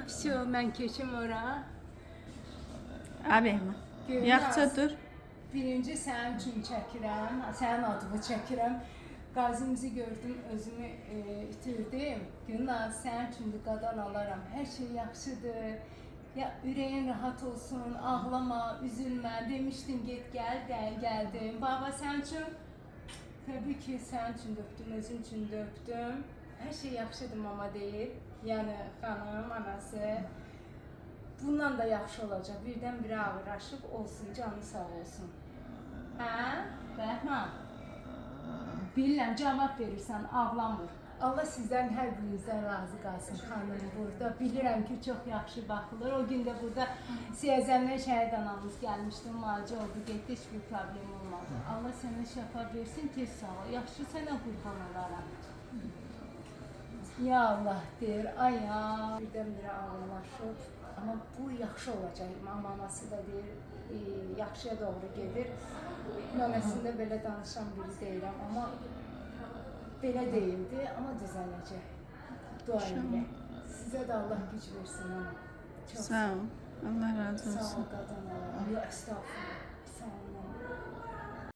Все, mən keçim ora. Abi, yaxşı dur. Birinci sənin üçün çəkirəm, sənin adını çəkirəm. Qazimizi gördüm, özümü itirdim. Gülnaz, sənin üçün bir qadan alaram. Hər şey yaxşıdır. Ya ürəyin rahat olsun, ağlama, üzülmə. Demişdin get gəl, gəldim. Baba sənin üçün, təbii ki sənin üçün döpdüm, özüm üçün döpdüm. Hər şey yaxşıdır mama deyir. Yəni xanım, anası. Bundan da yaxşı olacaq. Birdən-birə ağırlaşıb olsun, canı sağ olsun. Hə? Rəhman. Bilirəm, cavab verirsən, ağlamır. Allah sizdən hər birinizdən razı qalsın xanım burada. Bilirəm ki, çox yaxşı baxılır. O gün də burada Siyəzəmdən şəhid anamız gəlmişdi, müalicə oldu, getdi, heç bir problem olmadı. Allah sənə şəfa versin, tez sağ ol. Yaxşı sənə qurban olaram. Ya Allah deyir, ay ya. Birdən-birə ağırlaşıb. Amma bu yaxşı olacaq. Anası da deyir, yaxşıya doğru gedir. Mən əslində belə danışan biri deyirəm, amma belə deyildi, amma düzələcək. Dua edək. Sizə də Allah güc versin ana. Sağ ol. Allah razı olsun. Sağ ol qadın. Estağfurullah.